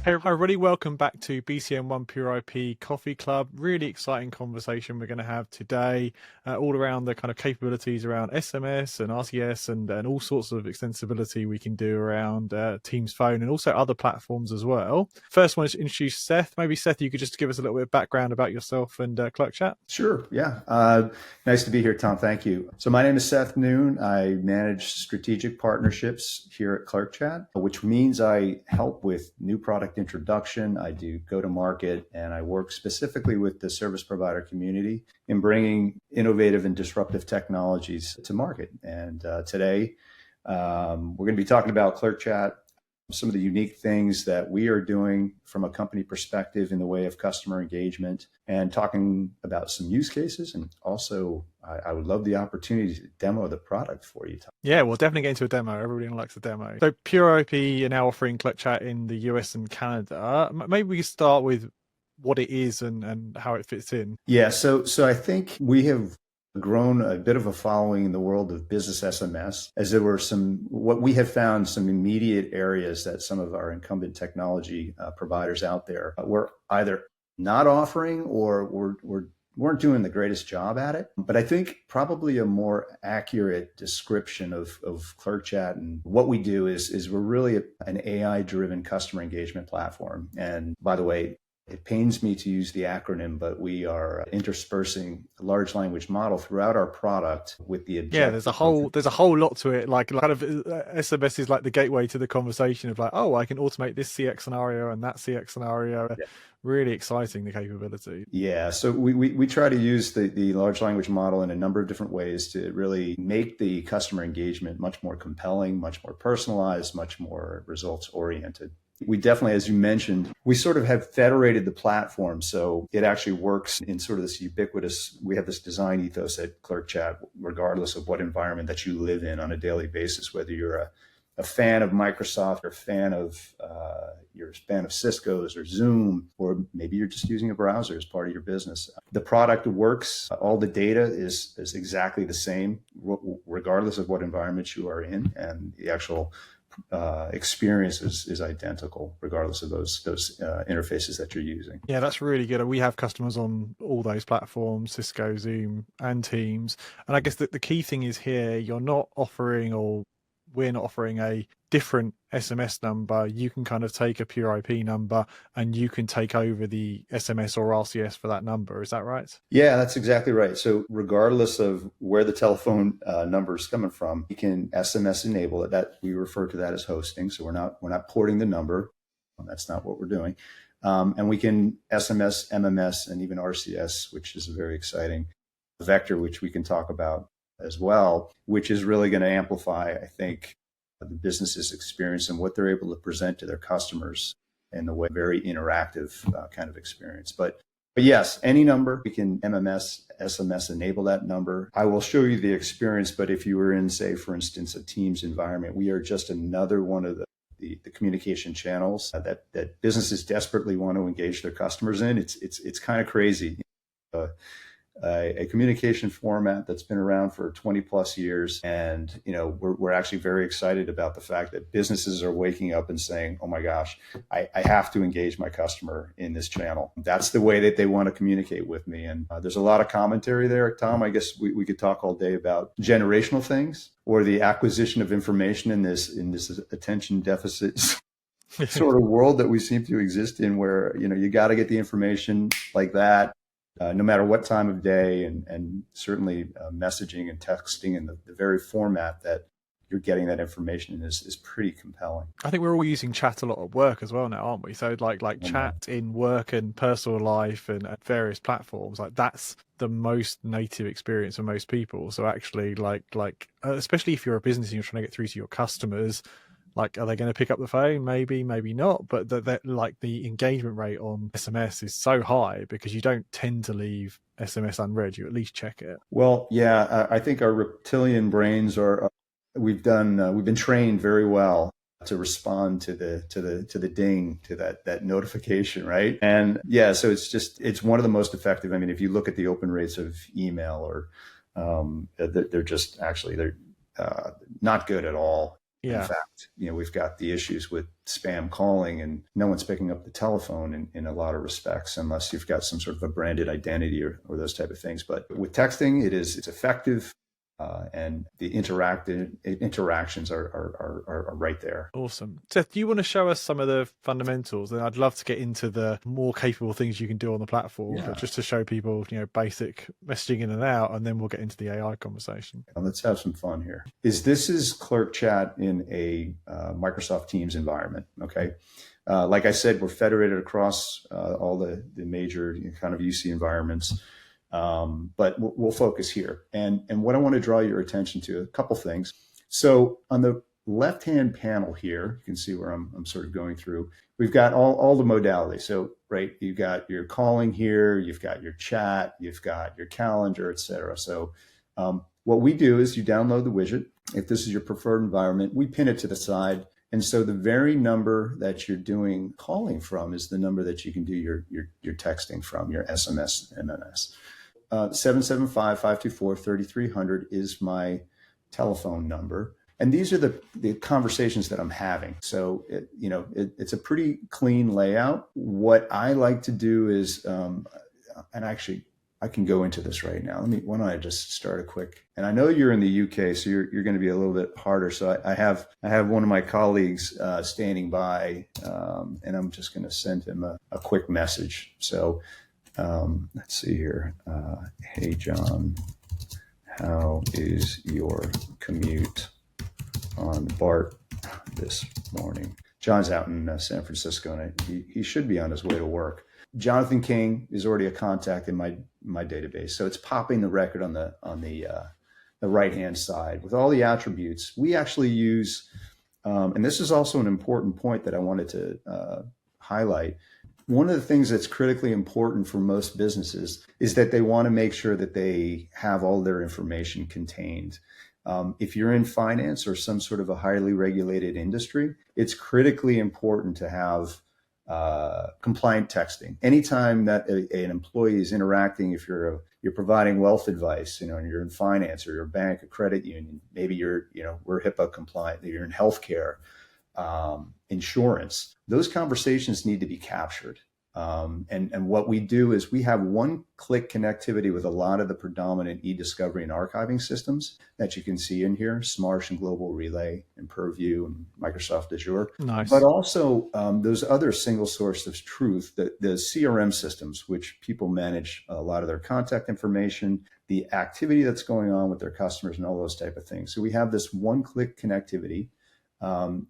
Hey, everybody, welcome back to BCN1 Pure IP Coffee Club. Really exciting conversation we're going to have today, all around the kind of capabilities around SMS and RCS and all sorts of extensibility we can do around Teams Phone and also other platforms as well. First, I want to introduce Seth. Maybe, Seth, you could just give us a little bit of background about yourself and Clerk Chat. Sure, yeah. Nice to be here, Tom. Thank you. So my name is Seth Noone. I manage strategic partnerships here at Clerk Chat, which means I help with new product introduction. I do go-to-market, and I work specifically with the service provider community in bringing innovative and disruptive technologies to market. And today, we're going to be talking about Clerk Chat, some of the unique things that we are doing from a company perspective in the way of customer engagement, and talking about some use cases. And also, I would love the opportunity to demo the product for you, Tom. Yeah, we'll definitely get into a demo. Everybody likes a demo. So Pure IP are now offering Clerk Chat in the US and Canada. Maybe we can start with what it is and how it fits in. Yeah, so I think we have grown a bit of a following in the world of business SMS, as there were what we have found, some immediate areas that some of our incumbent technology providers out there were either not offering or weren't doing the greatest job at it. But I think probably a more accurate description of Clerk Chat and what we do is we're really an AI-driven customer engagement platform. And by the way, it pains me to use the acronym, but we are interspersing a large language model throughout our product with the objective. Yeah, there's a whole lot to it. Like kind of SMS is like the gateway to the conversation of like, oh, I can automate this CX scenario and that CX scenario. Yeah. Really exciting, the capability. Yeah, so we try to use the large language model in a number of different ways to really make the customer engagement much more compelling, much more personalized, much more results oriented. We definitely, as you mentioned, we sort of have federated the platform. So it actually works in sort of this ubiquitous, we have this design ethos at Clerk Chat, regardless of what environment that you live in on a daily basis, whether you're a fan of Microsoft or you're a fan of Cisco's or Zoom, or maybe you're just using a browser as part of your business. The product works. All the data is exactly the same, regardless of what environment you are in, and the actual experience is identical regardless of those interfaces that you're using. Yeah, that's really good. We have customers on all those platforms, Cisco, Zoom, and Teams. And I guess that the key thing is here, we're not offering a different SMS number. You can kind of take a Pure IP number and you can take over the SMS or RCS for that number. Is that right? Yeah, that's exactly right. So regardless of where the telephone number is coming from, you can SMS enable it. That we refer to that as hosting. So we're not porting the number. That's not what we're doing. And we can SMS, MMS, and even RCS, which is a very exciting vector, which we can talk about as well, which is really going to amplify, I think, the business's experience and what they're able to present to their customers in the way very interactive kind of experience. But yes, any number, we can MMS, SMS enable that number. I will show you the experience, but if you were in, say, for instance, a Teams environment, we are just another one of the communication channels that businesses desperately want to engage their customers in. It's kind of crazy. A communication format that's been around for 20 plus years. And, we're actually very excited about the fact that businesses are waking up and saying, oh my gosh, I have to engage my customer in this channel. That's the way that they want to communicate with me. And there's a lot of commentary there, Tom. I guess we could talk all day about generational things or the acquisition of information in this attention deficit sort of world that we seem to exist in, where, you got to get the information like that. No matter what time of day, and certainly messaging and texting in the very format that you're getting that information in is pretty compelling. I think we're all using chat a lot at work as well now, aren't we? So like chat in work and personal life and at various platforms, like that's the most native experience for most people. So actually like especially if you're a business and you're trying to get through to your customers, like, are they going to pick up the phone? Maybe, maybe not. But like the engagement rate on SMS is so high because you don't tend to leave SMS unread. You at least check it. Well, yeah, I think our reptilian brains are. We've been trained very well to respond to the ding, to that notification, right? And yeah, so it's one of the most effective. I mean, if you look at the open rates of email, or they're not good at all. In Yeah. fact, we've got the issues with spam calling and no one's picking up the telephone in a lot of respects, unless you've got some sort of a branded identity or those type of things. But with texting, it's effective. And the interactions are right there. Awesome. Seth, do you want to show us some of the fundamentals? And I'd love to get into the more capable things you can do on the platform, but just to show people, basic messaging in and out, and then we'll get into the AI conversation. Let's have some fun here. This is Clerk Chat in a Microsoft Teams environment. Okay. Like I said, we're federated across all the major kind of UC environments. But we'll focus here. And what I want to draw your attention to, a couple things. So on the left-hand panel here, you can see where I'm sort of going through. We've got all the modalities. So, right, you've got your calling here, you've got your chat, you've got your calendar, et cetera. So what we do is you download the widget. If this is your preferred environment, we pin it to the side. And so the very number that you're doing calling from is the number that you can do your texting from, your SMS, MMS. 775-524-3300 is my telephone number. And these are the conversations that I'm having. So, it's a pretty clean layout. What I like to do is, and actually, I can go into this right now. Why don't I just start a quick, and I know you're in the UK, so you're going to be a little bit harder. So I have one of my colleagues standing by, and I'm just going to send him a quick message. So, let's see here. Hey, John, how is your commute on BART this morning? John's out in San Francisco, and he should be on his way to work. Jonathan King is already a contact in my database, so it's popping the record on the right-hand side with all the attributes. We actually use, and this is also an important point that I wanted to highlight. One of the things that's critically important for most businesses is that they want to make sure that they have all their information contained. If you're in finance or some sort of a highly regulated industry, it's critically important to have compliant texting. Anytime that an employee is interacting, if you're providing wealth advice, and you're in finance or you're a bank, a credit union, maybe we're HIPAA compliant, you're in healthcare, insurance, those conversations need to be captured. And what we do is we have one-click connectivity with a lot of the predominant e-discovery and archiving systems that you can see in here, Smarsh and Global Relay and Purview and Microsoft Azure. Nice. But also those other single source of truth, the CRM systems, which people manage a lot of their contact information, the activity that's going on with their customers and all those type of things. So we have this one-click connectivity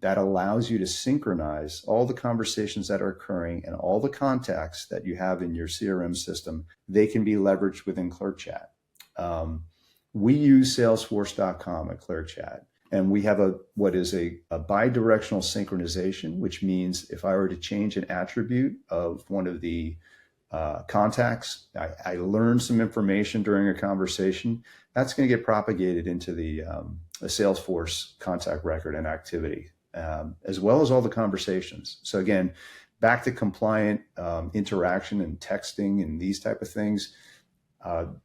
that allows you to synchronize all the conversations that are occurring and all the contacts that you have in your CRM system. They can be leveraged within Clerk Chat. We use Salesforce.com at Clerk Chat, and we have what is a bidirectional synchronization, which means if I were to change an attribute of one of the contacts, I learn some information during a conversation, that's going to get propagated into the Salesforce contact record and activity, as well as all the conversations. So again, back to compliant interaction and texting and these type of things.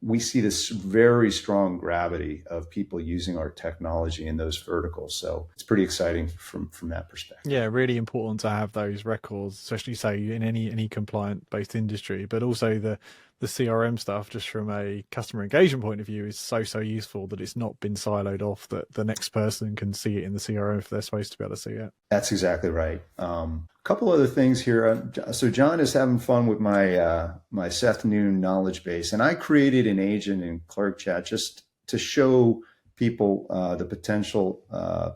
We see this very strong gravity of people using our technology in those verticals. So it's pretty exciting from that perspective. Yeah, really important to have those records, especially say in any compliant based industry, but also the CRM stuff, just from a customer engagement point of view, is so useful that it's not been siloed off, that the next person can see it in the CRM if they're supposed to be able to see it. That's exactly right. A couple other things here. So John is having fun with my Seth Noone knowledge base, and I created an agent in Clerk Chat just to show people the potential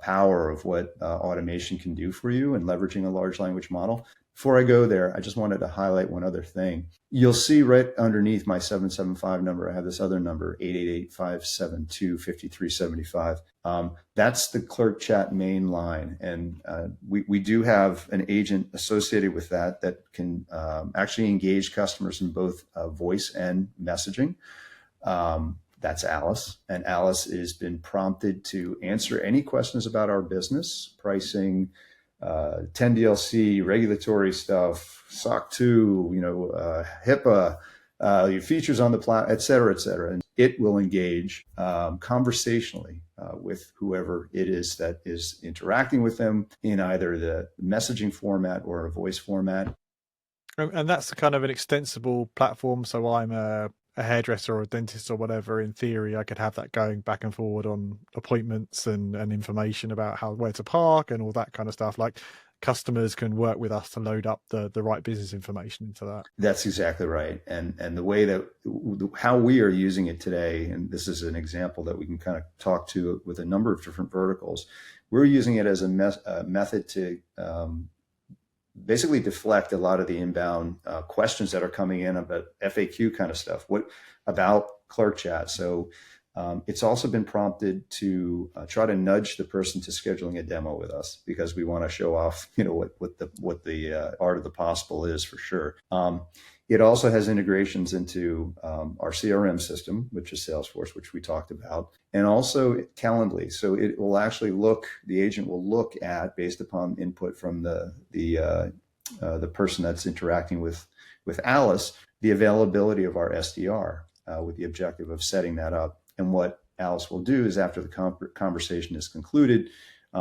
power of what automation can do for you and leveraging a large language model. Before I go there, I just wanted to highlight one other thing. You'll see right underneath my 775 number, I have this other number, 888-572-5375. That's the Clerk Chat main line. And we do have an agent associated with that can actually engage customers in both voice and messaging. That's Alice. And Alice has been prompted to answer any questions about our business, pricing, 10DLC, regulatory stuff, SOC 2, HIPAA, your features on the platform, et cetera, et cetera. And it will engage conversationally with whoever it is that is interacting with them in either the messaging format or a voice format. And that's kind of an extensible platform. So I'm a hairdresser or a dentist or whatever. In theory, I could have that going back and forward on appointments and information about where to park and all that kind of stuff. Like customers can work with us to load up the right business information into that. That's exactly right. And the way that how we are using it today, and this is an example that we can kind of talk to with a number of different verticals, we're using it as a method to basically deflect a lot of the inbound questions that are coming in about FAQ kind of stuff. What about Clerk Chat? So it's also been prompted to try to nudge the person to scheduling a demo with us, because we want to show off, what the art of the possible is for sure. It also has integrations into our CRM system, which is Salesforce, which we talked about, and also Calendly. So it will actually the agent will look at, based upon input from the person that's interacting with Alice, the availability of our SDR with the objective of setting that up. And what Alice will do is, after the conversation is concluded,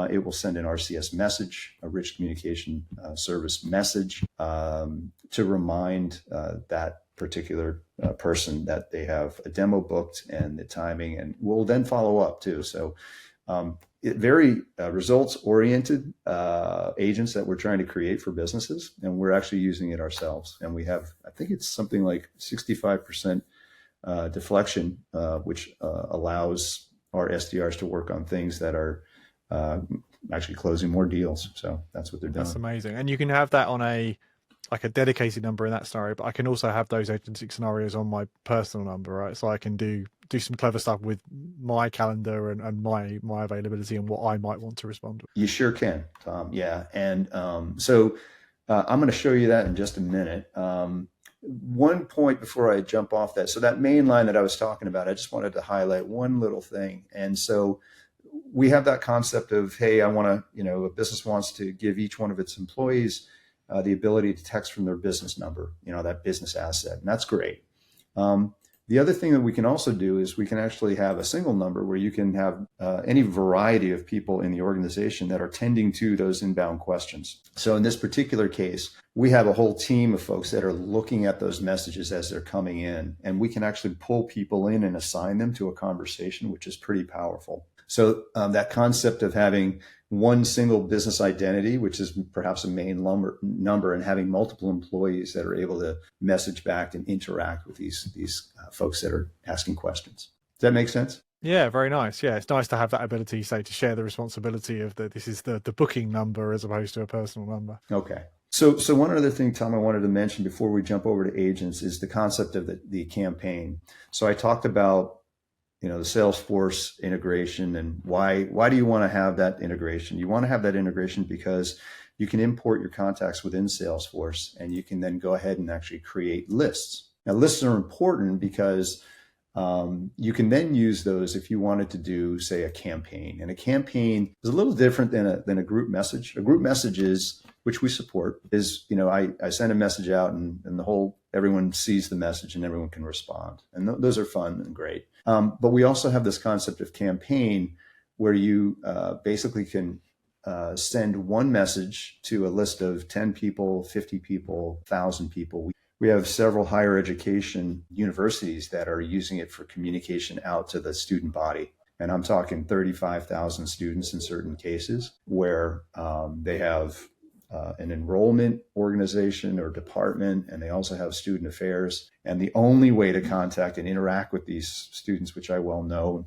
it will send an RCS message, a rich communication service message, to remind that particular person that they have a demo booked and the timing, and we'll then follow up too. So very results-oriented agents that we're trying to create for businesses, and we're actually using it ourselves. And we have, I think it's something like 65% deflection, which allows our SDRs to work on things that are actually closing more deals. So that's what they're doing. That's amazing. And you can have that on a dedicated number in that scenario, but I can also have those agentic scenarios on my personal number, right? So I can do some clever stuff with my calendar and my availability and what I might want to respond to. You sure can, Tom. Yeah. And so I'm going to show you that in just a minute. One point before I jump off that. So that main line that I was talking about, I just wanted to highlight one little thing. And so we have that concept of, hey, I want to, a business wants to give each one of its employees the ability to text from their business number, that business asset. And that's great. The other thing that we can also do is we can actually have a single number where you can have any variety of people in the organization that are tending to those inbound questions. So in this particular case, we have a whole team of folks that are looking at those messages as they're coming in, and we can actually pull people in and assign them to a conversation, which is pretty powerful. So that concept of having one single business identity, which is perhaps a main number, and having multiple employees that are able to message back and interact with these folks that are asking questions. Does that make sense? Yeah, very nice. Yeah, it's nice to have that ability, say, to share the responsibility of this is the booking number as opposed to a personal number. Okay. So one other thing, Tom, I wanted to mention before we jump over to agents is the concept of the campaign. So I talked about the Salesforce integration, and why do you want to have that integration? You want to have that integration because you can import your contacts within Salesforce, and you can then go ahead and actually create lists. Now, lists are important because you can then use those if you wanted to do, say, a campaign. And a campaign is a little different than a group message. A group message is, which we support, is, I send a message out and everyone sees the message and everyone can respond. And those are fun and great. But we also have this concept of campaign where you basically can send one message to a list of 10 people, 50 people, 1,000 people. We have several higher education universities that are using it for communication out to the student body. And I'm talking 35,000 students in certain cases where they have an enrollment organization or department, and they also have student affairs. And the only way to contact and interact with these students, which I well know,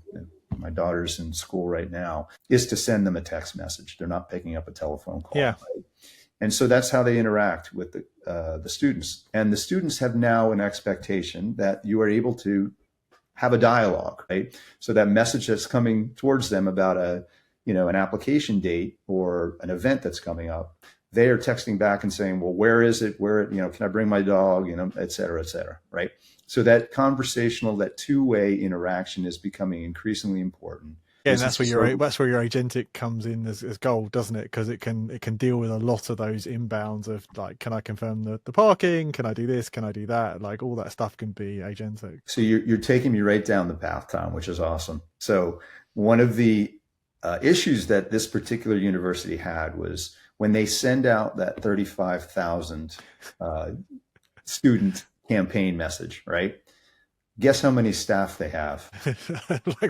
my daughter's in school right now, is to send them a text message. They're not picking up a telephone call. Yeah. Right? And so that's how they interact with the students. And the students have now an expectation that you are able to have a dialogue, right? So that message that's coming towards them about an application date or an event that's coming up, they are texting back and saying, well, where is it? Can I bring my dog? Et cetera, right? So that conversational, that two-way interaction is becoming increasingly important. Yeah, and that's where your agentic comes in as gold, doesn't it? Because it can deal with a lot of those inbounds of like, can I confirm the parking? Can I do this? Can I do that? Like all that stuff can be agentic. So you're taking me right down the path, Tom, which is awesome. So One of the issues that this particular university had was when they send out that 35,000 student campaign message, right? Guess how many staff they have?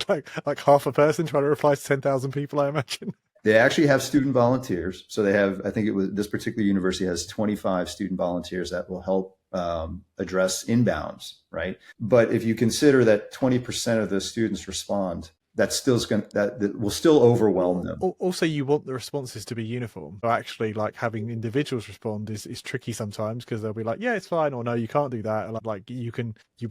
like half a person trying to reply to 10,000 people, I imagine. They actually have student volunteers. So they have, I think it was this particular university has 25 student volunteers that will help address inbounds, right? But if you consider that 20% of the students respond, that will still overwhelm them. Also, you want the responses to be uniform. So actually, like having individuals respond is tricky sometimes, because they'll be like, yeah, it's fine, or no, you can't do that. And like you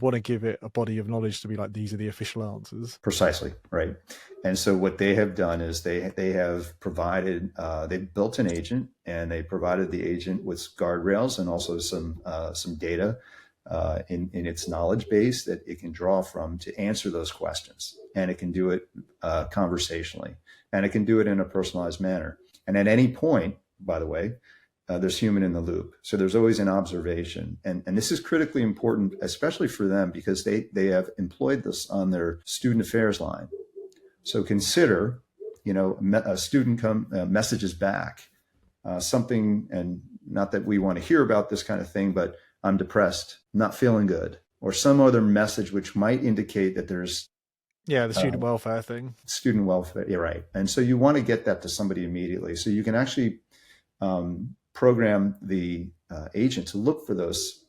want to give it a body of knowledge to be like, these are the official answers. Precisely, right. And so what they have done is they have provided, they've built an agent, and they provided the agent with guardrails and also some data in its knowledge base that it can draw from to answer those questions. And it can do it conversationally, and it can do it in a personalized manner. And at any point, by the way, there's human in the loop. So there's always an observation. And this is critically important, especially for them, because they have employed this on their student affairs line. So consider, a student messages back something, and not that we want to hear about this kind of thing, but I'm depressed, not feeling good, or some other message which might indicate that there's the student welfare thing. Student welfare, yeah, right. And so you want to get that to somebody immediately. So you can actually program the agent to look for those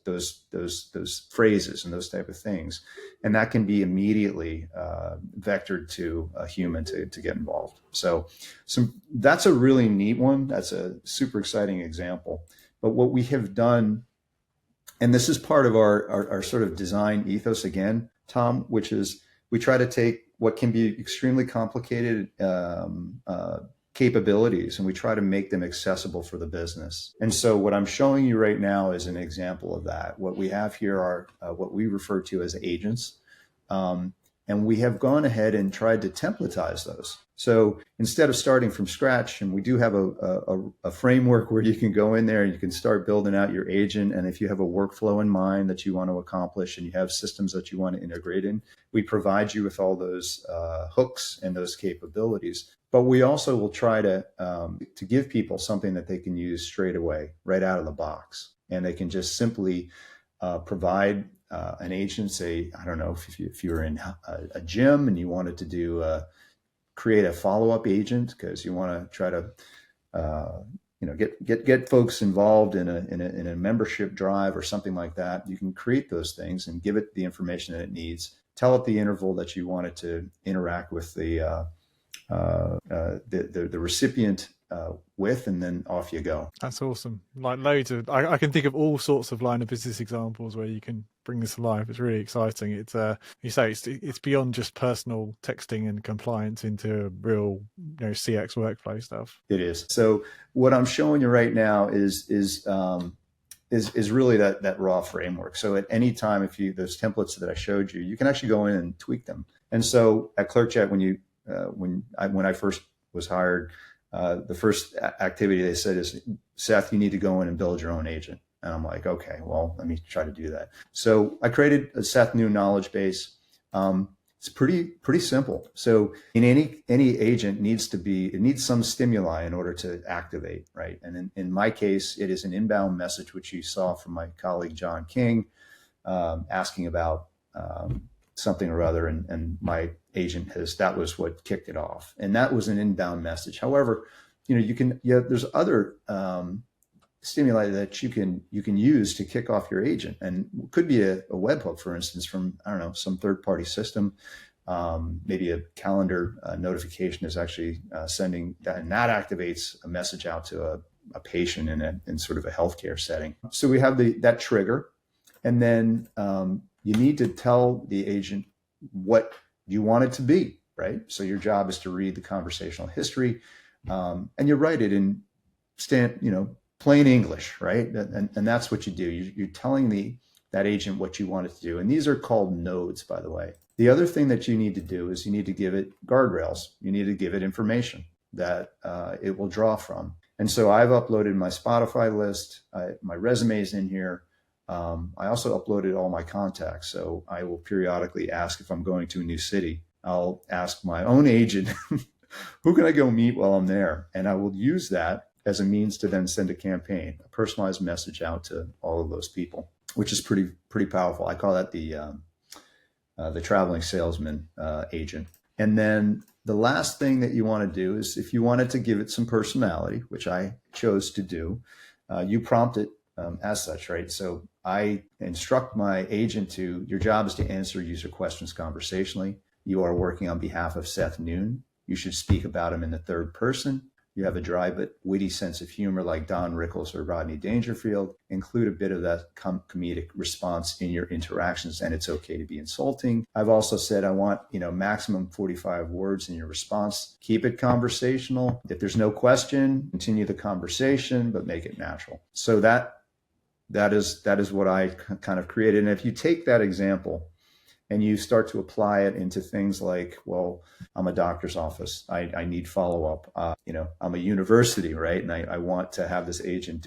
phrases and those type of things, and that can be immediately vectored to a human to get involved. So that's a really neat one. That's a super exciting example. But what we have done, and this is part of our sort of design ethos again, Tom, which is we try to take what can be extremely complicated capabilities, and we try to make them accessible for the business. And so what I'm showing you right now is an example of that. What we have here are what we refer to as agents. And we have gone ahead and tried to templatize those. So instead of starting from scratch, and we do have a framework where you can go in there and you can start building out your agent. And if you have a workflow in mind that you want to accomplish and you have systems that you want to integrate in, we provide you with all those hooks and those capabilities. But we also will try to give people something that they can use straight away, right out of the box. And they can just simply provide an agent. Say, I don't know, if you're in a gym and you wanted to do create a follow-up agent because you want to try to get folks involved in a membership drive or something like that, you can create those things and give it the information that it needs. Tell it the interval that you want it to interact with the recipient with, and then off you go. That's awesome. Like loads of, I can think of all sorts of line of business examples where you can bring this to life. It's really exciting. It's you say it's beyond just personal texting and compliance into real CX workflow stuff. It is. So what I'm showing you right now is really that raw framework. So at any time, if those templates that I showed you, you can actually go in and tweak them. And so at Clerk Chat, when I first was hired, the first activity they said is, Seth, you need to go in and build your own agent. And I'm like, okay, well, let me try to do that. So I created a Seth Noone knowledge base. It's pretty simple. So in any agent it needs some stimuli in order to activate, right? And in my case, it is an inbound message, which you saw from my colleague John King, asking about something or other, and my agent that was what kicked it off, and that was an inbound message. However, there's other stimuli that you can use to kick off your agent, and it could be a webhook, for instance, from some third-party system. Maybe a calendar notification is actually sending that, and that activates a message out to a patient in sort of a healthcare setting. So we have that trigger, and then you need to tell the agent what you want it to be, right? So your job is to read the conversational history, and you write it in plain English, right? And that's what you do. You're telling that agent what you want it to do. And these are called nodes, by the way. The other thing that you need to do is you need to give it guardrails. You need to give it information that it will draw from. And so I've uploaded my Spotify list. My resume is in here. I also uploaded all my contacts. So I will periodically ask if I'm going to a new city. I'll ask my own agent, who can I go meet while I'm there? And I will use that as a means to then send a campaign, a personalized message out to all of those people, which is pretty powerful. I call that the traveling salesman agent. And then the last thing that you want to do is, if you wanted to give it some personality, which I chose to do, you prompt it as such, right? So I instruct my agent to, your job is to answer user questions conversationally. You are working on behalf of Seth Noone. You should speak about him in the third person. You have a dry but witty sense of humor like Don Rickles or Rodney Dangerfield. Include a bit of that comedic response in your interactions, and it's okay to be insulting. I've also said I want, maximum 45 words in your response. Keep it conversational. If there's no question, continue the conversation, but make it natural. So that is what I kind of created. And if you take that example and you start to apply it into things like, well, I'm a doctor's office. I need follow-up. I'm a university, right? And I want to have this agent,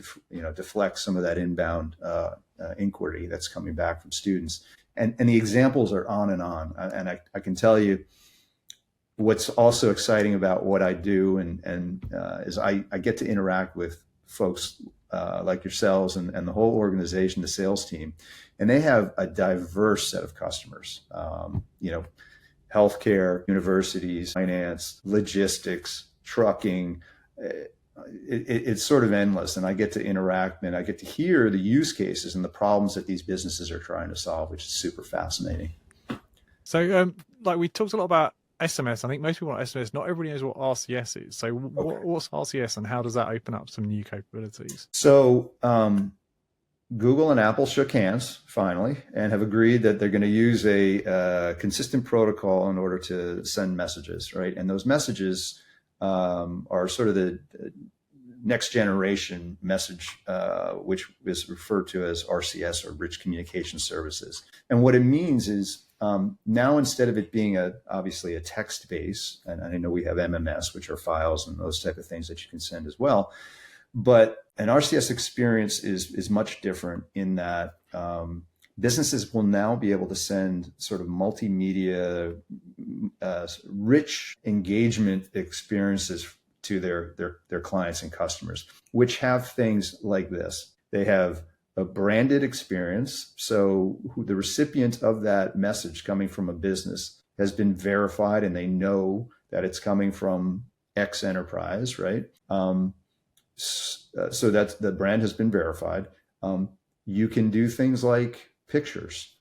deflect some of that inbound inquiry that's coming back from students. And the examples are on and on. And I can tell you what's also exciting about what I do is I get to interact with folks like yourselves and the whole organization, the sales team, and they have a diverse set of customers, healthcare, universities, finance, logistics, trucking. It's sort of endless. And I get to interact and I get to hear the use cases and the problems that these businesses are trying to solve, which is super fascinating. So like we talked a lot about SMS. I think most people want SMS. Not everybody knows what RCS is. So what's RCS and how does that open up some new capabilities? So Google and Apple shook hands finally and have agreed that they're going to use a consistent protocol in order to send messages, right? And those messages are sort of the next generation message, which is referred to as RCS, or Rich Communication Services. And what it means is now, instead of it being obviously a text base, and I know we have MMS, which are files and those type of things that you can send as well, but an RCS experience is much different in that businesses will now be able to send sort of multimedia, rich engagement experiences to their clients and customers, which have things like this. They have a branded experience. So the recipient of that message coming from a business has been verified and they know that it's coming from X enterprise, right? So that the brand has been verified. You can do things like pictures,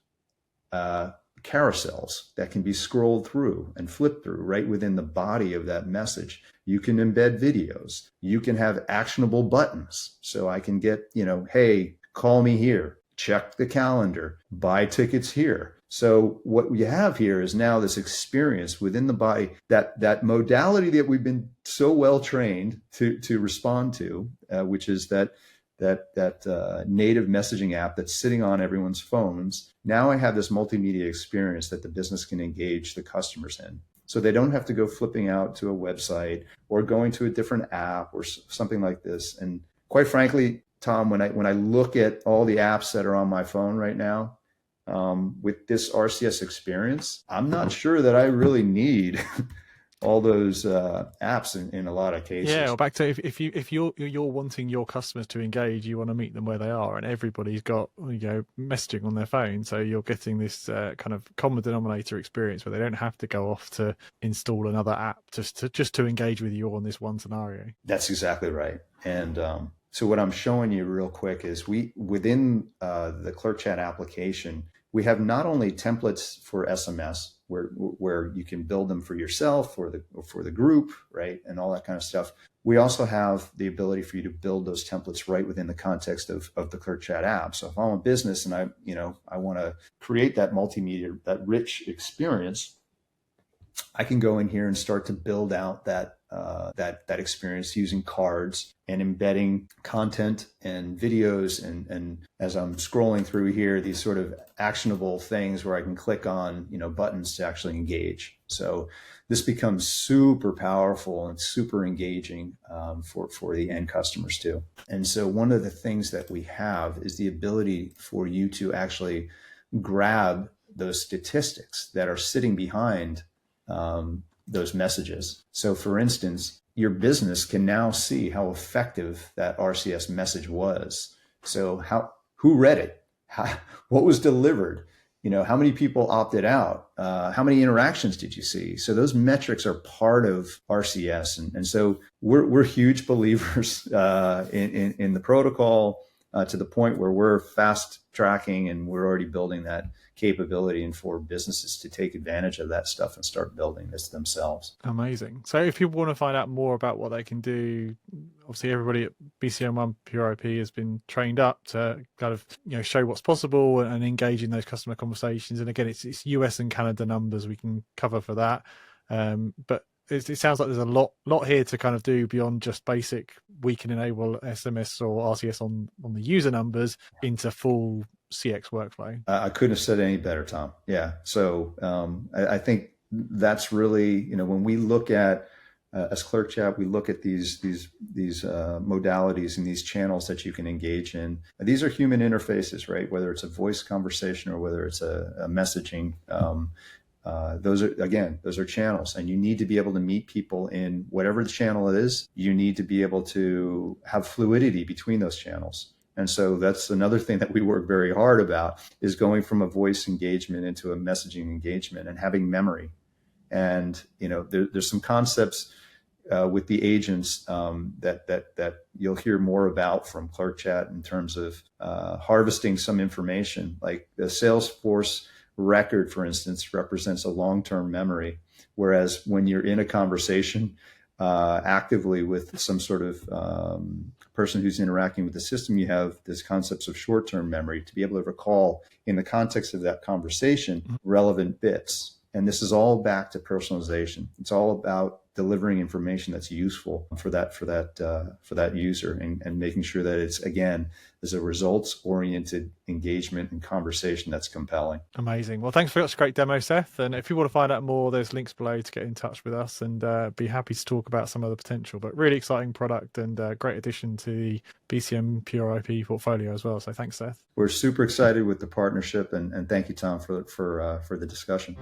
carousels that can be scrolled through and flipped through right within the body of that message. You can embed videos. You can have actionable buttons. So I can get, hey, call me here, check the calendar, buy tickets here. So what we have here is now this experience within the body, that modality that we've been so well trained to respond to, which is that native messaging app that's sitting on everyone's phones. Now I have this multimedia experience that the business can engage the customers in. So they don't have to go flipping out to a website or going to a different app or something like this. And quite frankly, Tom, when I look at all the apps that are on my phone right now, with this RCS experience, I'm not sure that I really need all those apps in a lot of cases. Yeah, well, back to if you're wanting your customers to engage, you want to meet them where they are, and everybody's got messaging on their phone, so you're getting this kind of common denominator experience where they don't have to go off to install another app just to engage with you on this one scenario. That's exactly right. And so what I'm showing you real quick is within the Clerk Chat application, we have not only templates for SMS where you can build them for yourself or for the group, right, and all that kind of stuff. We also have the ability for you to build those templates right within the context of the Clerk Chat app. So if I'm a business and I want to create that multimedia, that rich experience, I can go in here and start to build out that experience using cards and embedding content and videos and as I'm scrolling through here, these sort of actionable things where I can click on buttons to actually engage. So this becomes super powerful and super engaging for the end customers too. And so one of the things that we have is the ability for you to actually grab those statistics that are sitting behind those messages. So for instance, your business can now see how effective that RCS message was. So who read it? What was delivered? How many people opted out? How many interactions did you see? So those metrics are part of RCS. And so we're huge believers in the protocol to the point where we're fast tracking and we're already building that capability and for businesses to take advantage of that stuff and start building this themselves. Amazing. So if people want to find out more about what they can do, obviously everybody at BCM1 Pure IP has been trained up to kind of show what's possible and engage in those customer conversations. And again, it's US and Canada numbers we can cover for that. But it sounds like there's a lot here to kind of do beyond just basic. We can enable SMS or RCS on the user numbers into full CX workflow. I couldn't have said it any better, Tom. Yeah. So I think that's really, when we look at as Clerk Chat, we look at these modalities and these channels that you can engage in. These are human interfaces, right? Whether it's a voice conversation or whether it's a messaging. Those are channels, and you need to be able to meet people in whatever the channel it is. You need to be able to have fluidity between those channels. And so that's another thing that we work very hard about, is going from a voice engagement into a messaging engagement and having memory. And, there's some concepts with the agents that you'll hear more about from Clerk Chat in terms of harvesting some information. Like the Salesforce record, for instance, represents a long-term memory, whereas when you're in a conversation actively with some sort of person who's interacting with the system, you have this concepts of short-term memory to be able to recall in the context of that conversation relevant bits. And this is all back to personalization. It's all about delivering information that's useful for that user and making sure that it's, again, there's a results-oriented engagement and conversation that's compelling. Amazing. Well, thanks for such a great demo, Seth. And if you want to find out more, there's links below to get in touch with us, and be happy to talk about some of the potential. But really exciting product and great addition to the BCM Pure IP portfolio as well. So thanks, Seth. We're super excited with the partnership, and thank you, Tom, for the discussion.